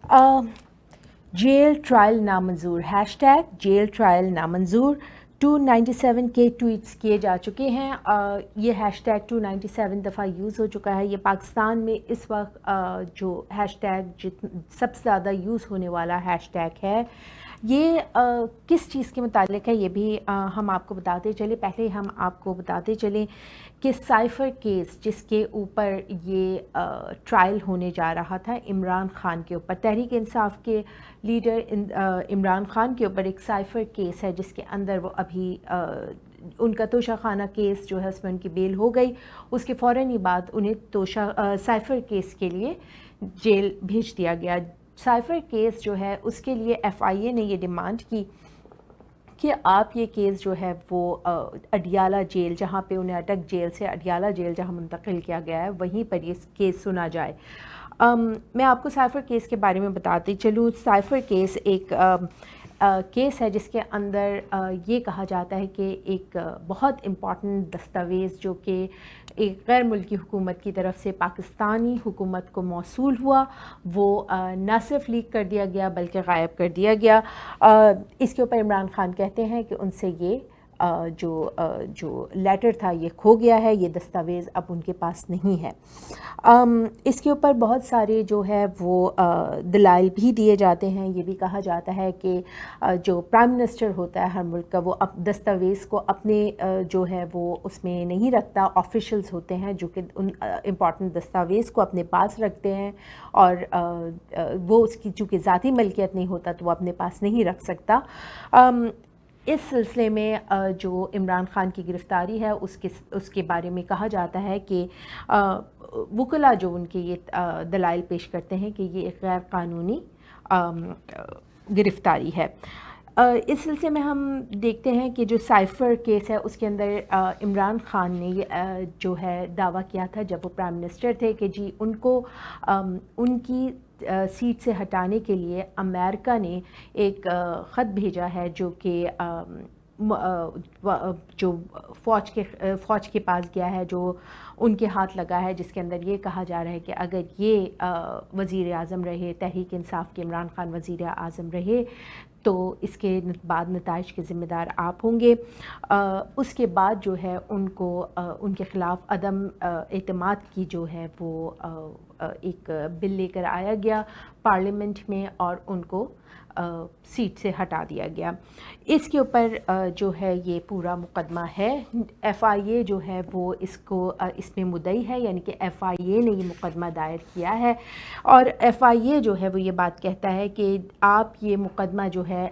Jail trial नामंजूर, hashtag jail trial नामंजूर 297 के ट्वीट्स किए जा चुके हैं। ये हैशटैग 297 दफ़ा यूज़ हो चुका है। ये पाकिस्तान में इस वक्त जो हैशटैग सबसे ज़्यादा यूज़ होने वाला हैशटैग है, ये किस चीज़ के मुतालिक है ये भी हम आपको बताते चले। पहले हम आपको बताते चलें कि साइफ़र केस जिसके ऊपर ये ट्रायल होने जा रहा था इमरान ख़ान के ऊपर, तहरीक इंसाफ के लीडर इमरान ख़ान के ऊपर एक साइफ़र केस है जिसके अंदर वो अभी उनका तोशाखाना केस जो है उसमें उनकी बेल हो गई। उसके फ़ौरन ही बाद उन्हें साइफ़र केस के लिए जेल भेज दिया गया। साइफ़र केस जो है उसके लिए FIA ने ये डिमांड की कि आप ये केस जो है वो अडियाला जेल, जहाँ पे उन्हें अटक जेल से अडियाला जेल जहाँ मुंतकिल किया गया है, वहीं पर ये केस सुना जाए। मैं आपको साइफ़र केस के बारे में बताती चलूँ। साइफ़र केस एक केस है जिसके अंदर ये कहा जाता है कि एक बहुत इम्पॉर्टेंट दस्तावेज़ जो कि एक गैर मुल्की हुकूमत की तरफ से पाकिस्तानी हुकूमत को मौसूल हुआ, वो न सिर्फ लीक कर दिया गया बल्कि गायब कर दिया गया। इसके ऊपर इमरान ख़ान कहते हैं कि उनसे ये जो लेटर था ये खो गया है, ये दस्तावेज़ अब उनके पास नहीं है। इसके ऊपर बहुत सारे जो है वो दलाइल भी दिए जाते हैं। ये भी कहा जाता है कि जो प्राइम मिनिस्टर होता है हर मुल्क का, वो दस्तावेज़ को अपने जो है वो उसमें नहीं रखता। ऑफिशल्स होते हैं जो कि उन इम्पॉर्टेंट दस्तावेज़ को अपने पास रखते हैं और वो उसकी चूँकि ज़ाती मलकियत नहीं होता तो वो अपने पास नहीं रख सकता। इस सिलसिले में जो इमरान ख़ान की गिरफ़्तारी है उसके बारे में कहा जाता है कि वकला जो उनके ये दलाइल पेश करते हैं कि ये एक गैर कानूनी गिरफ़्तारी है। इस सिलसिले में हम देखते हैं कि जो साइफ़र केस है उसके अंदर इमरान ख़ान ने ये जो है दावा किया था जब वो प्राइम मिनिस्टर थे कि जी उनको उनकी सीट से हटाने के लिए अमेरिका ने एक ख़त भेजा है जो कि जो फ़ौज के पास गया है, जो उनके हाथ लगा है, जिसके अंदर ये कहा जा रहा है कि अगर ये वज़ीर आज़म रहे, तहरीक इंसाफ के इमरान ख़ान वज़ीर आज़म रहे तो इसके बाद नताइज के ज़िम्मेदार आप होंगे। उसके बाद जो है उनको उनके ख़िलाफ़ अदम एतमाद की जो है वो एक बिल लेकर आया गया पार्लियामेंट में और उनको सीट से हटा दिया गया। इसके ऊपर जो है ये पूरा मुकदमा है। FIA जो है वो इसको इसमें मुद्दई है, यानी कि FIA ने ये मुकदमा दायर किया है और FIA जो है वो ये बात कहता है कि आप ये मुकदमा जो है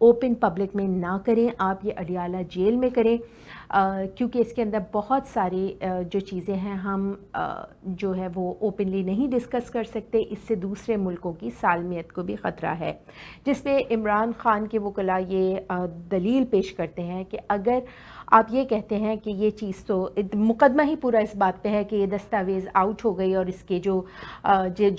ओपन पब्लिक में ना करें, आप ये अडियाला जेल में करें क्योंकि इसके अंदर बहुत सारी जो चीज़ें हैं हम जो है वो ओपनली नहीं डिस्कस कर सकते। इससे दूसरे मुल्कों की सालमियत को भी ख़तरा है, जिस पे इमरान ख़ान के वकला ये दलील पेश करते हैं कि अगर आप ये कहते हैं कि ये चीज़ तो मुकदमा ही पूरा इस बात पे है कि ये दस्तावेज़ आउट हो गई और इसके जो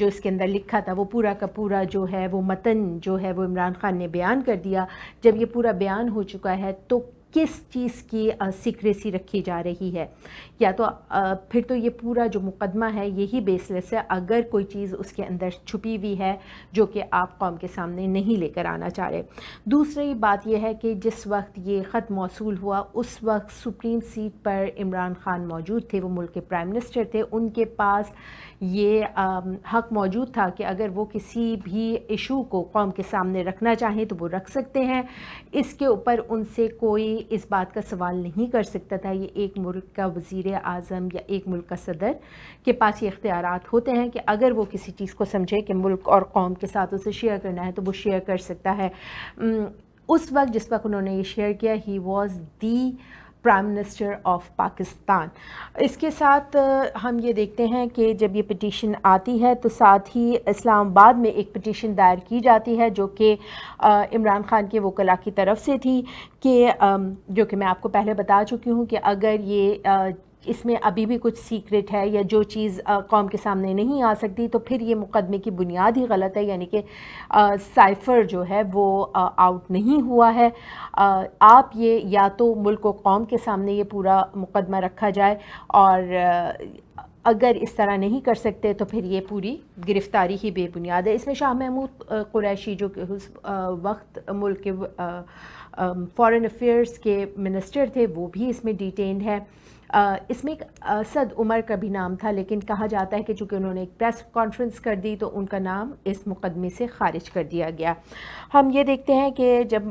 इसके अंदर लिखा था वो पूरा का पूरा जो है वो मतन जो है वो इमरान ख़ान ने बयान कर दिया। जब ये पूरा बयान हो चुका है तो किस चीज़ की सीक्रेसी रखी जा रही है, या तो फिर तो ये पूरा जो मुकदमा है यही बेसलेस है अगर कोई चीज़ उसके अंदर छुपी हुई है जो कि आप कौम के सामने नहीं लेकर आना चाह रहे। दूसरी बात यह है कि जिस वक्त ये ख़त मौसूल हुआ उस वक्त सुप्रीम सीट पर इमरान ख़ान मौजूद थे, वो मुल्क के प्राइम मिनिस्टर थे, उनके पास ये हक़ मौजूद था कि अगर वो किसी भी इशू को कौम के सामने रखना चाहें तो वो रख सकते हैं। इसके ऊपर उनसे कोई इस बात का सवाल नहीं कर सकता था। ये एक मुल्क का वज़ीर आज़म या एक मुल्क का सदर के पास ये इख्तियारात होते हैं कि अगर वो किसी चीज़ को समझे कि मुल्क और कौम के साथ उसे शेयर करना है तो वो शेयर कर सकता है। उस वक्त जिस वक्त उन्होंने ये शेयर किया, he was the prime minister of Pakistan. इसके साथ हम ये देखते हैं कि जब ये पिटीशन आती है तो साथ ही इस्लामाबाद में एक पिटीशन दायर की जाती है जो कि इमरान ख़ान के वकला की तरफ से थी कि जो कि मैं आपको पहले बता चुकी हूँ कि अगर ये इसमें अभी भी कुछ सीक्रेट है या जो चीज़ कौम के सामने नहीं आ सकती तो फिर ये मुकदमे की बुनियाद ही गलत है, यानी कि साइफ़र जो है वो आउट नहीं हुआ है। आप ये या तो मुल्क व कौम के सामने ये पूरा मुकदमा रखा जाए और اگر اس طرح نہیں کر سکتے تو پھر یہ پوری گرفتاری ہی بے بنیاد ہے. اس میں شاہ محمود قریشی جو کہ اس وقت ملک کے فارن افیئرس کے منسٹر تھے وہ بھی اس میں ڈیٹینڈ ہے. اس میں ایک اسد عمر کا بھی نام تھا لیکن کہا جاتا ہے کہ چونکہ انہوں نے ایک پریس کانفرنس کر دی تو ان کا نام اس مقدمے سے خارج کر دیا گیا. ہم یہ دیکھتے ہیں کہ جب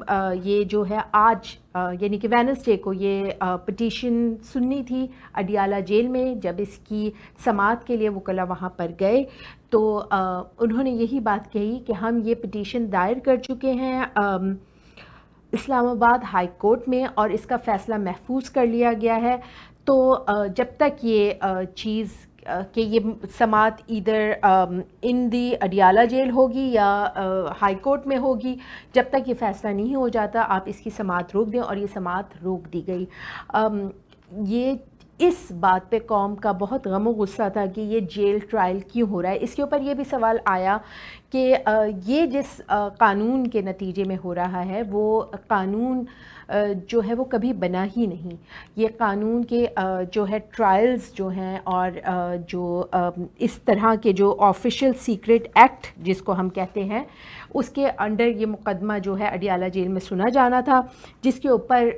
یہ جو ہے آج یعنی کہ وینسڈے کو یہ پٹیشن سننی تھی اڈیالہ جیل میں. جب اس کی سماعت کے لیے وکلاء وہاں پر گئے تو انہوں نے یہی بات کہی کہ ہم یہ پٹیشن دائر کر چکے ہیں اسلام آباد ہائی کورٹ میں اور اس کا فیصلہ محفوظ کر لیا گیا ہے. تو جب تک یہ چیز کہ یہ سماعت either in the Adiala jail ہوگی یا ہائی کورٹ میں ہوگی، جب تک یہ فیصلہ نہیں ہو جاتا آپ اس کی سماعت روک دیں، اور یہ سماعت روک دی گئی. یہ اس بات پہ قوم کا بہت غم و غصہ تھا کہ یہ جیل ٹرائل کیوں ہو رہا ہے. اس کے اوپر یہ بھی سوال آیا کہ یہ جس قانون کے نتیجے میں ہو رہا ہے وہ قانون جو ہے وہ کبھی بنا ہی نہیں. یہ قانون کے جو ہے ٹرائلز جو ہیں اور جو اس طرح کے جو آفیشیل سیکرٹ ایکٹ جس کو ہم کہتے ہیں اس کے انڈر یہ مقدمہ جو ہے اڈیالہ جیل میں سنا جانا تھا، جس کے اوپر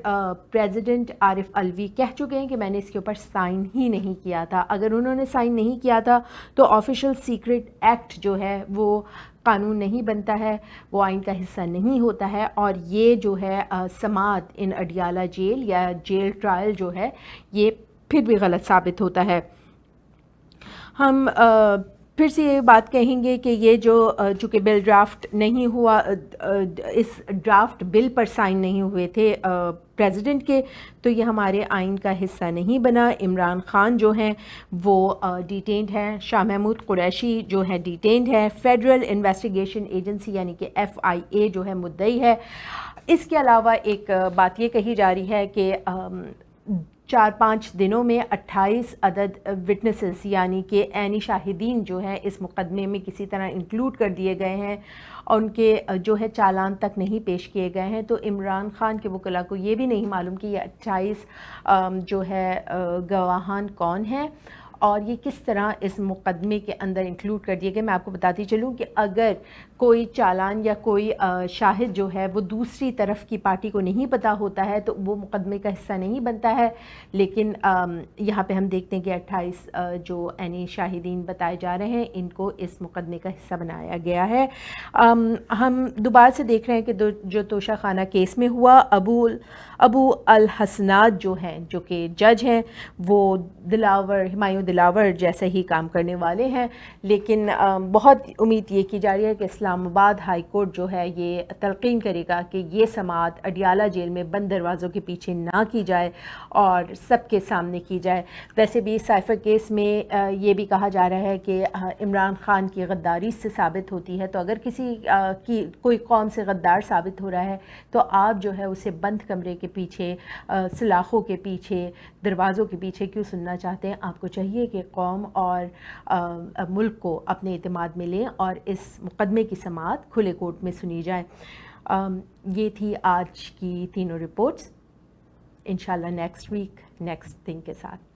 پریزیڈنٹ عارف الوی کہہ چکے ہیں کہ میں نے اس کے اوپر سائن ہی نہیں کیا تھا. اگر انہوں نے سائن نہیں کیا تھا تو آفیشیل سیکرٹ ایکٹ جو ہے وہ قانون نہیں بنتا ہے، وہ آئین کا حصہ نہیں ہوتا ہے. اور یہ جو ہے سماعت ان اڈیالہ جیل یا جیل ٹرائل جو ہے یہ پھر بھی غلط ثابت ہوتا ہے. ہم پھر سے یہ بات کہیں گے کہ یہ جو چونکہ بل ڈرافٹ نہیں ہوا، اس ڈرافٹ بل پر سائن نہیں ہوئے تھے پریزیڈنٹ کے، تو یہ ہمارے آئین کا حصہ نہیں بنا. عمران خان جو ہیں وہ ڈیٹینڈ ہیں، شاہ محمود قریشی جو ہے ڈیٹینڈ ہے، فیڈرل انویسٹیگیشن ایجنسی یعنی کہ FIA جو ہے مدعی ہے. اس کے علاوہ ایک بات یہ کہی جا رہی ہے کہ 4-5 دنوں میں 28 عدد وٹنسز یعنی کہ عینی شاہدین جو ہیں اس مقدمے میں کسی طرح انکلوڈ کر دیے گئے ہیں اور ان کے جو ہے چالان تک نہیں پیش کیے گئے ہیں. تو عمران خان کے وکلاء کو یہ بھی نہیں معلوم کہ یہ 28 جو ہے گواہان کون ہیں اور یہ کس طرح اس مقدمے کے اندر انکلوڈ کر دیے گئے. میں آپ کو بتاتی چلوں کہ اگر کوئی چالان یا کوئی شاہد جو ہے وہ دوسری طرف کی پارٹی کو نہیں پتہ ہوتا ہے تو وہ مقدمے کا حصہ نہیں بنتا ہے. لیکن یہاں پہ ہم دیکھتے ہیں کہ 28 جو عینی شاہدین بتائے جا رہے ہیں ان کو اس مقدمے کا حصہ بنایا گیا ہے. ہم دوبارہ سے دیکھ رہے ہیں کہ جو توشہ خانہ کیس میں ہوا، ابو الحسنات جو ہیں جو کہ جج ہیں وہ ہمایوں دلاور جیسے ہی کام کرنے والے ہیں. لیکن بہت امید یہ کی جا رہی ہے کہ اسلام آباد ہائی کورٹ جو ہے یہ تلقین کرے گا کہ یہ سماعت اڈیالہ جیل میں بند دروازوں کے پیچھے نہ کی جائے اور سب کے سامنے کی جائے. ویسے بھی سائفر کیس میں یہ بھی کہا جا رہا ہے کہ عمران خان کی غداری سے ثابت ہوتی ہے، تو اگر کسی کی کوئی قوم سے غدار ثابت ہو رہا ہے تو آپ جو ہے اسے بند کمرے کے پیچھے، سلاخوں کے پیچھے، دروازوں کے پیچھے کیوں سننا چاہتے ہیں؟ آپ کو چاہیے کہ قوم اور ملک کو اپنے اعتماد میں لیں اور اس مقدمے کی سماعت کھلے کورٹ میں سنی جائے. یہ تھی آج کی تینوں رپورٹس. انشاءاللہ نیکسٹ ویک نیکسٹ تھنگ کے ساتھ.